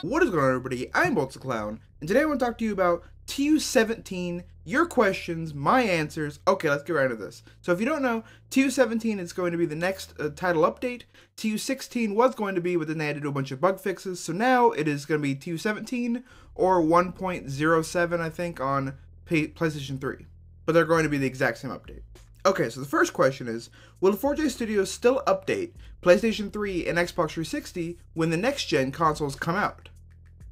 What is going on, everybody? I'm Monstercat, and today I want to talk to you about TU17, your questions, my answers. Okay, let's get right into this. So if you don't know, TU17 is going to be the next title update. TU16 was going to be, but then they had to do a bunch of bug fixes, so now it is going to be TU17 or 1.07, I think, on PlayStation 3. But they're going to be the exact same update. Okay, so the first question is, will 4J Studios still update PlayStation 3 and Xbox 360 when the next-gen consoles come out?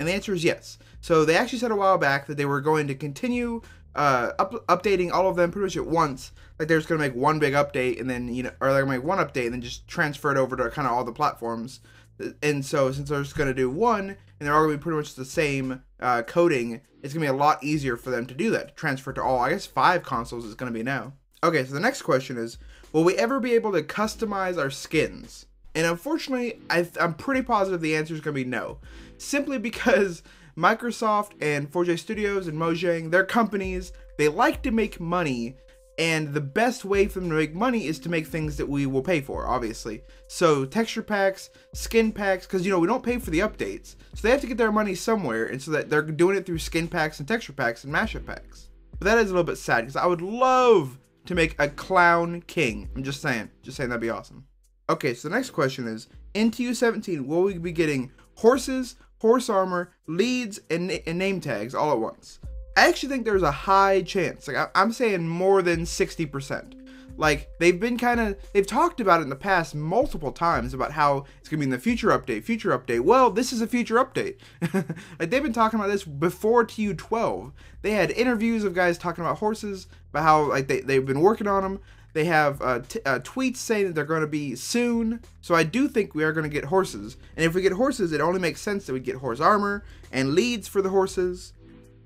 And the answer is yes. So they actually said a while back that they were going to continue updating all of them pretty much at once. Like they're just going to make one big update and then, or they're going to make one update and then just transfer it over to kind of all the platforms. And so since they're just going to do one and they're all going to be pretty much the same coding, it's going to be a lot easier for them to do that, to transfer to all, I guess 5 consoles is going to be now. Okay, so the next question is, will we ever be able to customize our skins? And unfortunately, I'm pretty positive the answer is going to be no. Simply because Microsoft and 4J Studios and Mojang, they're companies, they like to make money, and the best way for them to make money is to make things that we will pay for, obviously. So texture packs, skin packs, because we don't pay for the updates. So they have to get their money somewhere, and so that they're doing it through skin packs and texture packs and mashup packs. But that is a little bit sad, because I would love to make a clown king. I'm just saying that'd be awesome. Okay, so the next question is, in TU17, will we be getting horses, horse armor, leads, and name tags all at once? I actually think there's a high chance. Like I'm saying more than 60%. Like they've talked about it in the past multiple times about how it's gonna be in the future update. Well, this is a future update. Like they've been talking about this before TU12. They had interviews of guys talking about horses, about how like they've been working on them. They have tweets saying that they're going to be soon. So I do think we are going to get horses. And if we get horses, it only makes sense that we get horse armor and leads for the horses.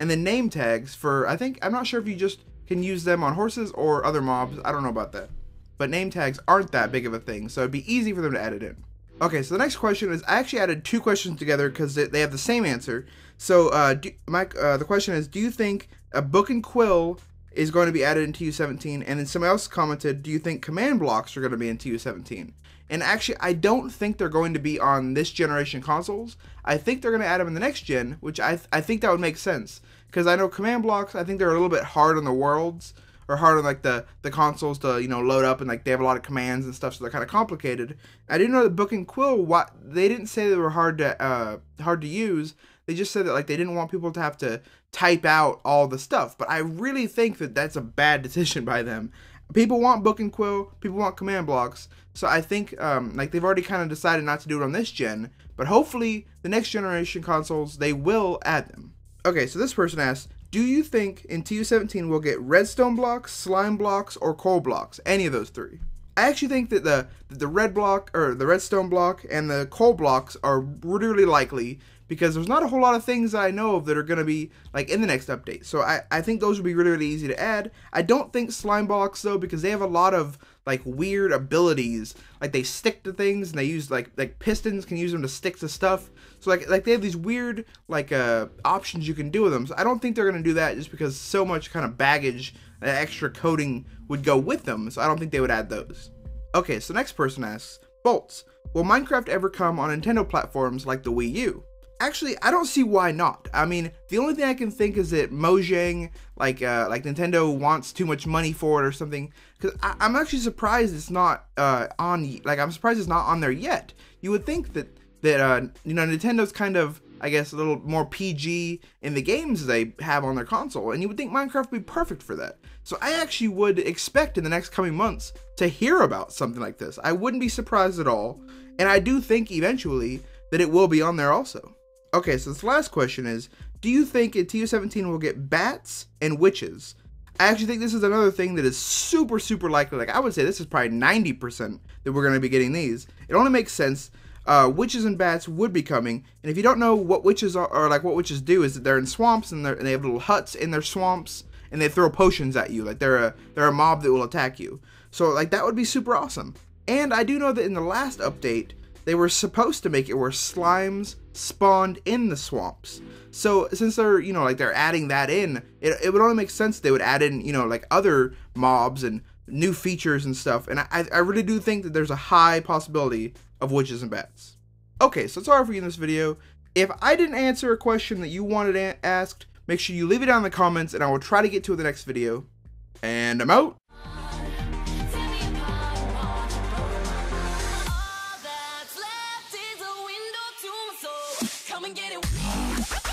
And then name tags for, I'm not sure if you just can use them on horses or other mobs. I don't know about that. But name tags aren't that big of a thing. So it'd be easy for them to add it in. Okay, so the next question is, I actually added 2 questions together because they have the same answer. So the question is, do you think a book and quill is going to be added in TU17? And then somebody else commented, do you think command blocks are going to be in TU17? And actually, I don't think they're going to be on this generation consoles. I think they're going to add them in the next gen, which I think that would make sense. Because I know command blocks, I think they're a little bit hard on the worlds, or hard on like the consoles to load up, and like they have a lot of commands and stuff, so they're kind of complicated. I didn't know that book and quill, they didn't say they were hard to use. They just said that like they didn't want people to have to type out all the stuff. But I really think that that's a bad decision by them. People want book and quill, people want command blocks. So I think like they've already kind of decided not to do it on this gen. But hopefully the next generation consoles, they will add them. Okay, so this person asks, do you think in TU17 we'll get redstone blocks, slime blocks, or coal blocks? Any of those 3. I actually think that the red block, or the redstone block, and the coal blocks are really likely, because there's not a whole lot of things that I know of that are going to be like in the next update. So I think those would be really easy to add. I don't think slime blocks though, because they have a lot of like weird abilities. Like they stick to things, and they use like pistons can use them to stick to stuff. So like they have these weird like options you can do with them. So I don't think they're going to do that, just because so much kind of baggage, extra coding would go with them. So I don't think they would add those. Okay, so next person asks, Bolts, will Minecraft ever come on Nintendo platforms like the Wii U? Actually, I don't see why not. I mean, the only thing I can think is that Mojang, like Nintendo wants too much money for it or something. Because I'm actually surprised it's not I'm surprised it's not on there yet. You would think that Nintendo's kind of, I guess, a little more PG in the games they have on their console, and you would think Minecraft would be perfect for that. So I actually would expect in the next coming months to hear about something like this. I wouldn't be surprised at all, and I do think eventually that it will be on there also. Okay, so this last question is, do you think in TU17 we'll get bats and witches? I actually think this is another thing that is super likely. Like I would say this is probably 90% that we're going to be getting these. It only makes sense. Witches and bats would be coming, and if you don't know what witches are, or like what witches do, is that they're in swamps, and they have little huts in their swamps, and they throw potions at you. Like they're a mob that will attack you. So like that would be super awesome. And I do know that in the last update, they were supposed to make it where slimes spawned in the swamps. So since they're, like they're adding that in, it would only make sense they would add in, like other mobs and new features and stuff. And I really do think that there's a high possibility of witches and bats. Okay, so that's all for you in this video. If I didn't answer a question that you wanted asked, make sure you leave it down in the comments and I will try to get to it in the next video. And I'm out. Come and get it.